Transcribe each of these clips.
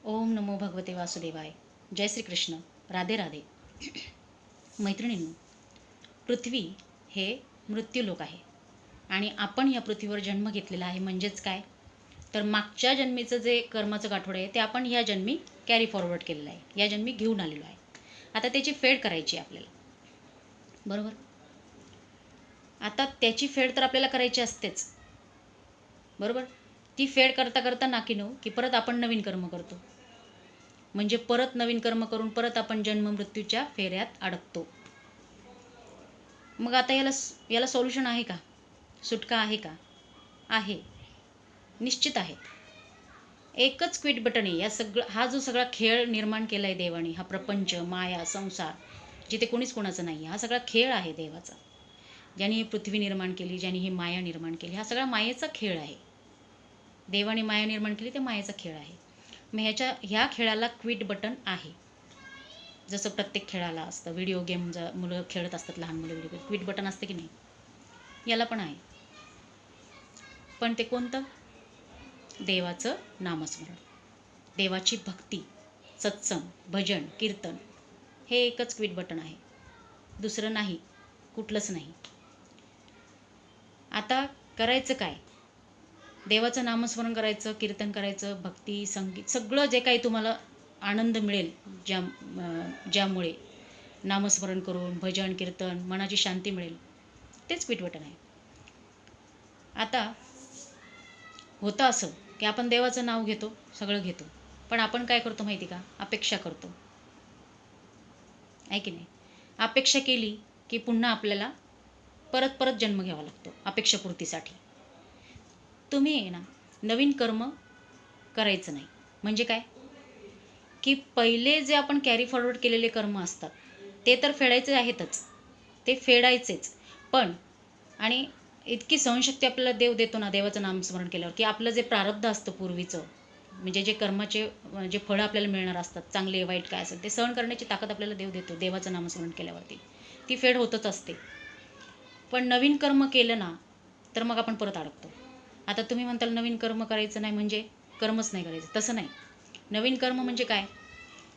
ओम नमो भगवते वासुदेवाय. जय श्री कृष्ण. राधे राधे. मैत्रिणींनो, पृथ्वी हे मृत्यूलोक आहे आणि आपण या पृथ्वीवर जन्म घेतलेला आहे. म्हणजेच काय, तर मागच्या जन्मीचं जे कर्माचं गाठोडं आहे ते आपण या जन्मी कॅरी फॉरवर्ड केलेलं आहे, या जन्मी घेऊन आलेलो आहे. आता त्याची फेड करायची आपल्याला, बरोबर. आता त्याची फेड तर आपल्याला करायची असतेच, बरोबर. ती फेड करता करता नाकी नऊ की परत आपण नवीन कर्म करतो. म्हणजे परत नवीन कर्म करून परत आपण जन्म मृत्यूच्या फेऱ्यात अडकतो. मग आता याला सोल्युशन आहे का? सुटका आहे का? आहे, निश्चित आहे. एकच क्विट बटन आहे. हा जो सगळा खेळ निर्माण केला आहे देवाने, हा प्रपंच, माया, संसार, जिथे कोणीच कोणाचं नाही, हा सगळा खेळ आहे देवाचा. ज्याने ही पृथ्वी निर्माण केली, ज्याने ही माया निर्माण केली, हा सगळा मायेचा खेळ आहे. देवाने माया निर्माण केली, ते मायेचा खेळ आहे. मग ह्या खेळाला क्विट बटन आहे. जसं प्रत्येक खेळाला असतं. व्हिडिओ गेम मुलं खेळत असतात, लहान मुलं व्हिडिओ गेम, क्विट बटन असतं की नाही, याला पण आहे. पण ते कोणतं? देवाचं नामस्मरण, देवाची भक्ती, सत्संग, भजन, कीर्तन, हे एकच क्विट बटन आहे. दुसरं नाही, कुठलंच नाही. आता करायचं काय? देवाचं नामस्मरण करायचं, कीर्तन करायचं, भक्ती, संगीत, सगळं जे काही तुम्हाला आनंद मिळेल, ज्यामुळे नामस्मरण करून, भजन, कीर्तन, मनाची शांती मिळेल, तेच क्विट बटन आहे. आता होतं असं की आपण देवाचं नाव घेतो, सगळं घेतो, पण आपण काय करतो माहिती का? अपेक्षा करतो, आहे की नाही? अपेक्षा केली की पुन्हा आपल्याला परत परत जन्म घ्यावा लागतो अपेक्षापूर्तीसाठी. तुम्ही आहे ना, नवीन कर्म करायचं नाही. म्हणजे काय की पहिले जे आपण कॅरी फॉरवर्ड केलेले कर्म असतात ते तर फेडायचे आहेतच, ते फेडायचेच. पण आणि इतकी सहनशक्ती आपल्याला देव देतो ना देवाचं नामस्मरण केल्यावर, की आपलं जे प्रारब्ध असतं पूर्वीचं, म्हणजे जे कर्माचे जे फळं आपल्याला मिळणार असतात, चांगले वाईट काय असेल ते सहन करण्याची ताकद आपल्याला देव देतो देवाचं नामस्मरण केल्यावरती. ती फेड होतच असते. पण नवीन कर्म केलं ना तर मग आपण परत अडकतो. आता तुम्ही म्हणताल नवीन कर्म करायचं नाही म्हणजे कर्मच नाही करायचं. तसं नाही. नवीन कर्म म्हणजे काय,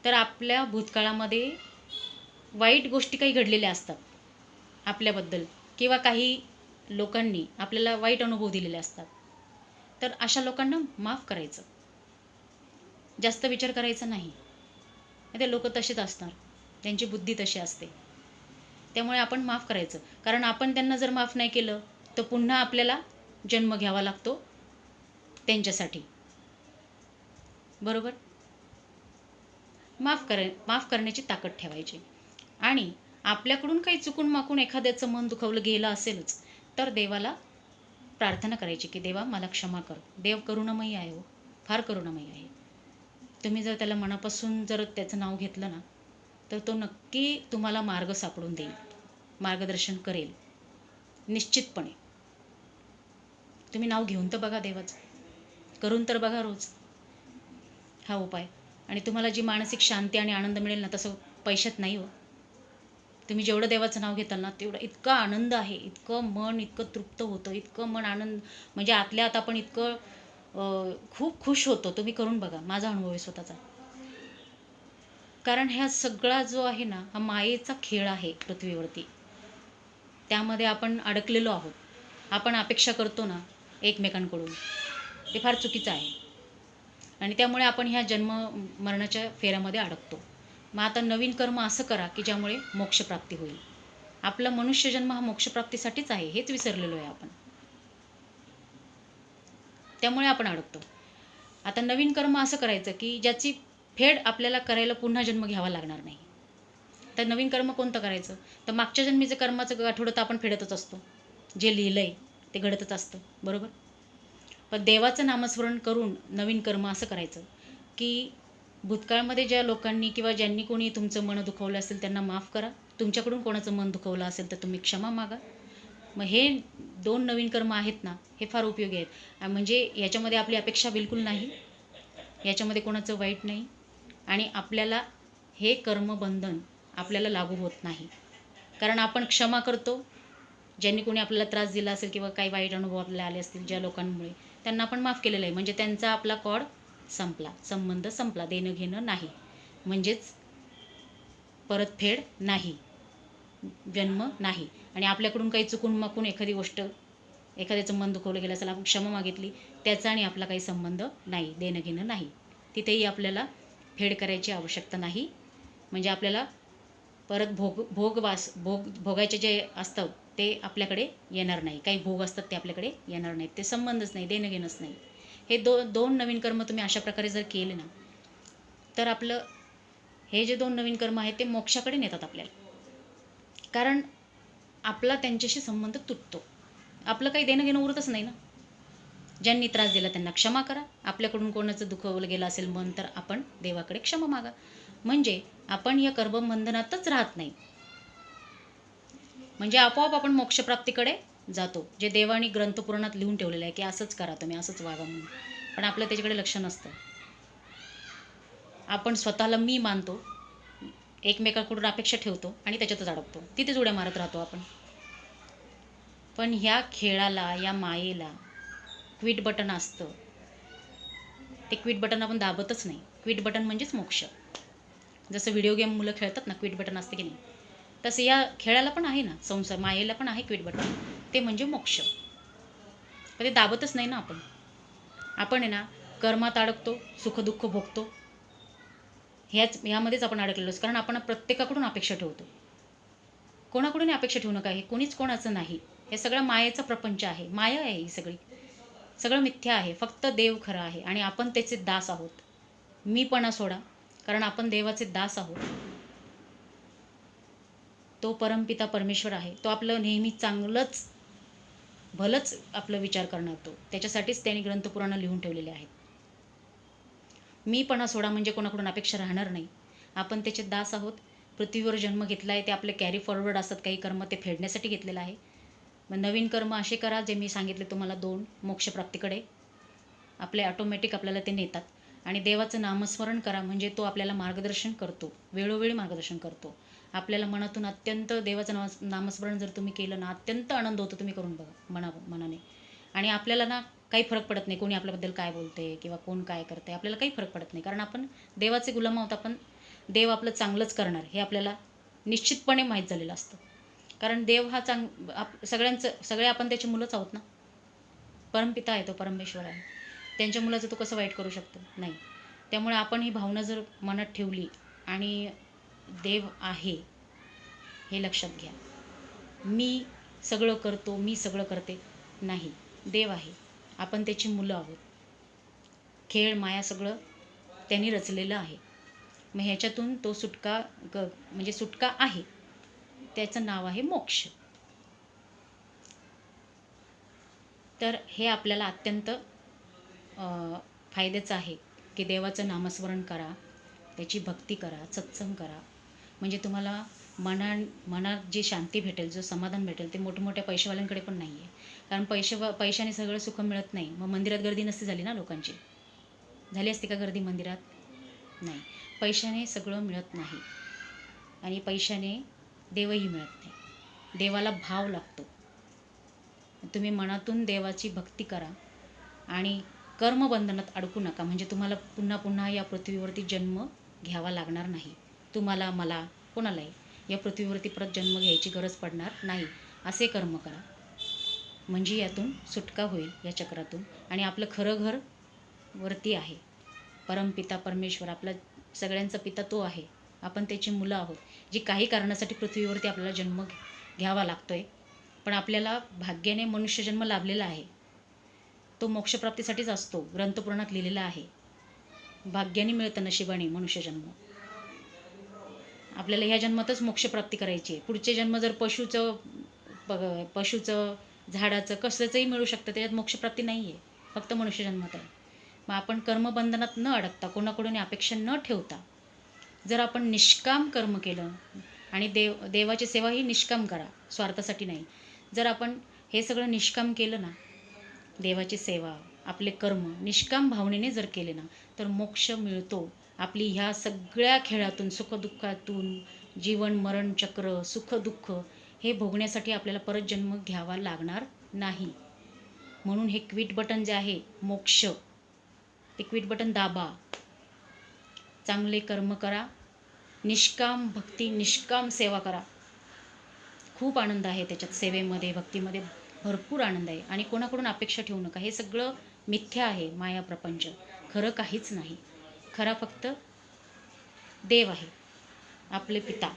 तर आपल्या भूतकाळामध्ये वाईट गोष्टी काही घडलेल्या असतात आपल्याबद्दल, किंवा काही लोकांनी आपल्याला वाईट अनुभव दिलेले असतात, तर अशा लोकांना माफ करायचं, जास्त विचार करायचा नाही. ते लोक तसेच असणार, त्यांची बुद्धी तशी असते. त्यामुळे आपण माफ करायचं, कारण आपण त्यांना जर माफ नाही केलं तर पुन्हा आपल्याला जन्म घ्यावा लागतो त्यांच्यासाठी, बरोबर. माफ करण्याची ताकद ठेवायची. आणि आपल्याकडून काही चुकून माकून एखाद्याचं मन दुखवलं गेलं असेलच तर देवाला प्रार्थना करायची की देवा मला क्षमा कर. देव करुणामयी आहे, हो, फार करुणामयी आहे. तुम्ही जर त्याला मनापासून जर त्याचं नाव घेतलं ना तर तो नक्की तुम्हाला मार्ग सापडून देईल, मार्गदर्शन करेल निश्चितपणे. तुम्ही नाव घेऊन तर बघा देवाचं, करून तर बघा रोज हा उपाय, आणि तुम्हाला जी मानसिक शांती आणि आनंद मिळेल ना, तसं पैशात नाही हो. तुम्ही जेवढं देवाचं नाव घेताल ना तेवढं इतका आनंद आहे, इतकं मन इतकं तृप्त होतं, इतकं मन आनंद, म्हणजे आतल्या आत आपण इतकं खूप खुश होतो. तुम्ही करून बघा, माझा अनुभव आहे स्वतःचा. कारण ह्या सगळा जो आहे ना हा मायेचा खेळ आहे पृथ्वीवरती. त्यामध्ये आपण अडकलेलो आहोत. आपण अपेक्षा करतो ना एकमेकांकडून, ते फार चुकीचं आहे. आणि त्यामुळे आपण ह्या जन्म मरणाच्या फेऱ्यामध्ये अडकतो. मग आता नवीन कर्म असं करा की ज्यामुळे मोक्षप्राप्ती होईल. आपला मनुष्यजन्म हा मोक्षप्राप्तीसाठीच आहे, हेच विसरलेलो आहे आपण. त्यामुळे आपण अडकतो. आता नवीन कर्म असं करायचं की ज्याची फेड आपल्याला करायला पुन्हा जन्म घ्यावा लागणार नाही. तर नवीन कर्म कोणतं करायचं, तर मागच्या जन्मीचं कर्माचं गाठोडं तर आपण फेडतच असतो, जे लिहिलंय ते घडतच असतं, बरोबर. पण देवाचं नामस्मरण करून नवीन कर्म असं करायचं की भूतकाळमध्ये ज्या लोकांनी किंवा ज्यांनी कोणी तुमचं मन दुखवलं असेल त्यांना माफ करा. तुमच्याकडून कोणाचं मन दुखवलं असेल तर तुम्ही क्षमा मागा. मग हे 2 नवीन कर्म आहेत ना, हे फार उपयोगी आहेत. म्हणजे याच्यामध्ये आपली अपेक्षा बिलकुल नाही, याच्यामध्ये कोणाचं वाईट नाही, आणि आपल्याला हे कर्मबंधन आपल्याला लागू होत नाही. कारण आपण क्षमा करतो. ज्यांनी कोणी आपल्याला त्रास दिला असेल किंवा काही वाईट अनुभव आपल्याला आले असतील ज्या लोकांमुळे, त्यांना आपण माफ केलेलं आहे. म्हणजे त्यांचा आपला कॉड संपला, संबंध संपला, देणं घेणं नाही, म्हणजेच परतफेड नाही, जन्म नाही. आणि आपल्याकडून काही चुकून माकून एखादी गोष्ट, एखाद्याचं मन दुखवलं गेलं असेल, आपण क्षमा मागितली, त्याचा आणि आपला काही संबंध नाही, देणं घेणं नाही. तिथेही आपल्याला फेड करायची आवश्यकता नाही. म्हणजे आपल्याला परत भोगायचे जे असतं ते आपल्याकडे येणार नाही. काही भोग असतात ते आपल्याकडे येणार नाहीत. ते संबंधच नाही, देणं घेणंच नाही. हे दोन नवीन कर्म तुम्ही अशा प्रकारे जर केले ना, तर आपलं हे जे 2 नवीन कर्म आहेत ते मोक्षाकडे नेतात आपल्याला. कारण आपला त्यांच्याशी संबंध तुटतो. आपलं काही देणं घेणं उरतच नाही ना. ज्यांनी त्रास दिला त्यांना क्षमा करा. आपल्याकडून कोणाचं दुखवलं गेलं असेल मन, तर आपण देवाकडे क्षमा मागा. म्हणजे आपण या कर्मबंधनातच राहत नाही. म्हणजे आपोआप आपण मोक्षप्राप्तीकडे जातो. जे देवाने ग्रंथपुराणात लिहून ठेवलेलं आहे की असंच करा तुम्ही, असंच वागा म्हणून. पण आपलं त्याच्याकडे लक्ष नसतं. आपण स्वतःला मी मानतो, एकमेकांकडून अपेक्षा ठेवतो आणि त्याच्यातच अडकतो. तिथेच उड्या मारत राहतो आपण. पण ह्या खेळाला, या मायेला क्विट बटन असतं. ते क्विट बटन आपण दाबतच नाही. क्विट बटन म्हणजेच मोक्ष. जसं व्हिडिओ गेम मुलं खेळतात ना, क्विट बटन असते की नाही, तसं या खेळाला पण आहे ना, संसार मायेला पण आहे क्विट बटन. ते म्हणजे मोक्ष. पण ते दाबतच नाही ना आपण. आपण आहे ना कर्मात अडकतो, सुखदुःख भोगतो, ह्यामध्येच आपण अडकलेलो असतो. कारण आपण प्रत्येकाकडून अपेक्षा ठेवतो. कोणाकडून अपेक्षा ठेवू नका. हे कोणीच कोणाचं नाही. हे सगळं मायेचा प्रपंच आहे. माया आहे ही सगळी. सगळं मिथ्या आहे. फक्त देव खरं आहे आणि आपण त्याचे दास आहोत. मीपणा सोडा, कारण आपण देवाचे दास आहोत. तो परमपिता परमेश्वर आहे. तो आपलं नेहमी चांगलंच भलंच आपलं विचार करणार. तो त्याच्यासाठीच त्यांनी ग्रंथपुराणं लिहून ठेवलेले आहेत. मीपणा सोडा म्हणजे कोणाकडून अपेक्षा राहणार नाही. आपण त्याचे दास आहोत. पृथ्वीवर जन्म घेतला आहे ते आपले कॅरी फॉरवर्ड असतात. काही कर्म ते फेडण्यासाठी घेतलेलं आहे. मग नवीन कर्म असे करा जे मी सांगितले तुम्हाला 2 मोक्षप्राप्तीकडे. आपले ऑटोमॅटिक आपल्याला ते नेतात. आणि देवाचं नामस्मरण करा म्हणजे तो आपल्याला मार्गदर्शन करतो, वेळोवेळी मार्गदर्शन करतो. आपल्याला मनातून अत्यंत देवाचं नामस्मरण जर तुम्ही केलं ना, अत्यंत आनंद होतो. तुम्ही करून बघा मनाने. आणि आपल्याला ना काही फरक पडत नाही कोणी आपल्याबद्दल काय बोलते किंवा कोण काय करते. आपल्याला काही फरक पडत नाही. कारण आपण देवाचे गुलाम आहोत. आपण देव आपलं चांगलंच करणार हे आपल्याला निश्चितपणे माहीत झालेलं असतं. कारण देव हा सगळे आपण त्याची मुलंच आहोत ना. परमपिता आहे तो, परमेश्वर आहे. त्यांच्या मुलाचं तो कसं वाईट करू शकतो? नाही. त्यामुळे आपण ही भावना जर मनात ठेवली आणि देव आहे हे लक्षात घ्या. मी सगळं करतो, मी सगळं करते, नाही. देव आहे. आपण त्याची मुलं आहोत. खेळ माया सगळं त्यांनी रचलेलं आहे. मग ह्याच्यातून तो म्हणजे सुटका आहे. त्याचं नाव आहे मोक्ष. तर हे आपल्याला अत्यंत फायद्याचं आहे की देवाचं नामस्मरण करा, त्याची भक्ती करा, सत्संग करा. म्हणजे तुम्हाला मनात जी शांती भेटेल, जो समाधान भेटेल, ते मोठमोठ्या पैशावाल्यांकडे पण नाही आहे. कारण पैशाने सगळं सुख मिळत नाही. मग मंदिरात गर्दी नसती झाली ना लोकांची. झाली असती का गर्दी मंदिरात? नाही. पैशाने सगळं मिळत नाही आणि पैशाने देवही मिळत नाही. देवाला भाव लागतो. तुम्ही मनातून देवाची भक्ती करा आणि कर्मबंधनात अडकू नका. म्हणजे तुम्हाला पुन्हा पुन्हा या पृथ्वीवरती जन्म घ्यावा लागणार नाही. तुम्हाला, मला, कोणालाही या पृथ्वीवरती परत जन्म घ्यायची गरज पडणार नाही. असे कर्म करा म्हणजे यातून सुटका होईल, या चक्रातून. आणि आपलं खरं घर वरती आहे. परमपिता परमेश्वर आपला सगळ्यांचा पिता तो आहे. आपण त्याची मुलं आहोत, जी काही कारणासाठी पृथ्वीवरती आपल्याला जन्म घ्यावा लागतोय. पण आपल्याला भाग्याने मनुष्यजन्म लाभलेला आहे. तो मोक्षप्राप्तीसाठीच असतो. ग्रंथपुराणात लिहिलेला आहे. भाग्याने मिळतं, नशिबाने मनुष्यजन्म. आपल्याला ह्या जन्मातच मोक्षप्राप्ती करायची आहे. पुढचे जन्म जर पशुचं, झाडाचं, कसल्याचंही मिळू शकतं. त्याच्यात मोक्षप्राप्ती नाही आहे. फक्त मनुष्यजन्मात आहे. मग आपण कर्मबंधनात न अडकता, कोणाकडून अपेक्षा न ठेवता, जर आपण निष्काम कर्म केलं आणि देवाची सेवा ही निष्काम करा, स्वार्थासाठी नाही. जर आपण हे सगळं निष्काम केलं ना, देवाची सेवा, आपले कर्म निष्काम भावनेने जर केले ना, तर मोक्ष मिळतो. आपली ह्या सगळ्या खेळातून, सुखदुःखातून, जीवन मरण चक्र, सुखदुःख हे भोगण्यासाठी आपल्याला परत जन्म घ्यावा लागणार नाही. म्हणून हे क्विट बटन जे आहे मोक्ष, ते क्विट बटन दाबा. चांगले कर्म करा, निष्काम भक्ती, निष्काम सेवा करा. खूप आनंद आहे त्याच्यात, सेवेमध्ये, भक्तीमध्ये भरपूर आनंद आहे. आणि कोणाकडून अपेक्षा ठेवू नका. हे सगळं मिथ्या आहे, माया प्रपंच. खरं काहीच नाही. खरा फक्त देव आहे, आपले पिता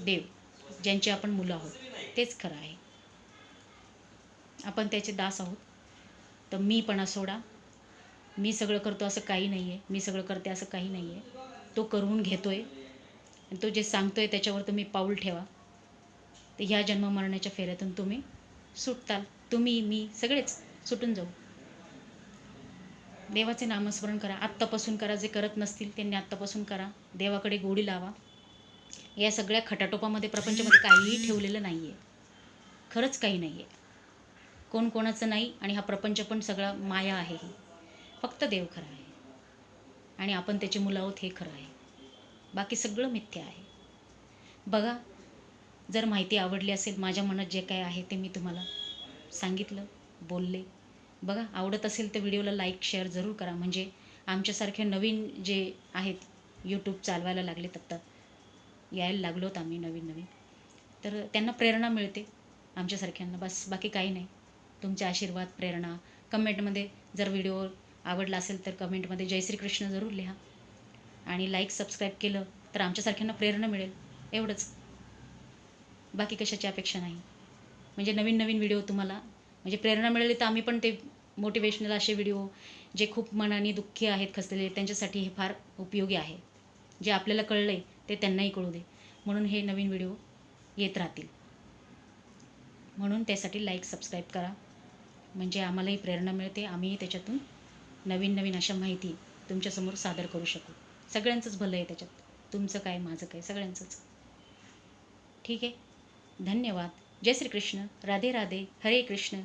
देव, ज्यांचे आपण मुलं आहोत, तेच खरं आहे. आपण त्याचे दास आहोत. तर मीपणा सोडा. मी सगळं करतो असं काही नाही आहे, मी सगळं करते असं काही नाही आहे. तो करून घेतोय आणि तो जे सांगतोय त्याच्यावर तुम्ही पाऊल ठेवा. तर ह्या जन्म मरणाच्या फेऱ्यातून तुम्ही सुटताल. तुम्ही, मी सगळेच सुटून जाऊ. देवाचे नामस्मरण करा, आत्तापासून करा. जे करत नसतील त्यांनी आत्तापासून करा. देवाकडे गोडी लावा. या सगळ्या खटाटोपामध्ये, प्रपंचामध्ये काहीही ठेवलेलं नाही आहे. खरंच काही नाही आहे. कोण कोणाचं नाही. आणि हा प्रपंच पण सगळा माया आहे. ही फक्त देव खरा आहे आणि आपण त्याची मुलं आहोत, हे खरं आहे. बाकी सगळं मिथ्या आहे. बघा, जर माहिती आवडली असेल, माझ्या मनात जे काय आहे ते मी तुम्हाला सांगितलं, बोलले. बघा, आवडत असेल तर व्हिडिओला लाईक शेअर जरूर करा. म्हणजे आमच्यासारखे नवीन जे आहेत, यूट्यूब चालवायला लागलेत, आत्ता यायला लागलोत आम्ही नवीन, तर त्यांना प्रेरणा मिळते आमच्यासारख्यांना. बस, बाकी काही नाही. तुमचे आशीर्वाद, प्रेरणा. कमेंटमध्ये जर व्हिडिओ आवडला असेल तर कमेंटमध्ये जय श्रीकृष्ण जरूर लिहा. आणि लाईक सबस्क्राईब केलं तर आमच्यासारख्यांना प्रेरणा मिळेल. एवढंच, बाकी कशाची अपेक्षा नाही. म्हणजे नवीन व्हिडिओ तुम्हाला म्हणजे प्रेरणा मिळाली तर आम्ही पण ते मोटिवेशनल असे व्हिडिओ, जे खूप मनाने दुःखी आहेत, खचलेले, त्यांच्यासाठी हे फार उपयोगी आहे. जे आपल्याला कळलं आहे ते त्यांनाही कळू दे, म्हणून हे नवीन व्हिडिओ येत राहतील. म्हणून त्यासाठी लाईक सबस्क्राईब करा. म्हणजे आम्हालाही प्रेरणा मिळते. आम्हीही त्याच्यातून नवीन अशा माहिती तुमच्यासमोर सादर करू शकू. सगळ्यांचंच भलं आहे त्याच्यात. तुमचं काय, माझं काय, सगळ्यांचंच. ठीक आहे. धन्यवाद. जय श्री कृष्ण. राधे राधे. हरे कृष्ण.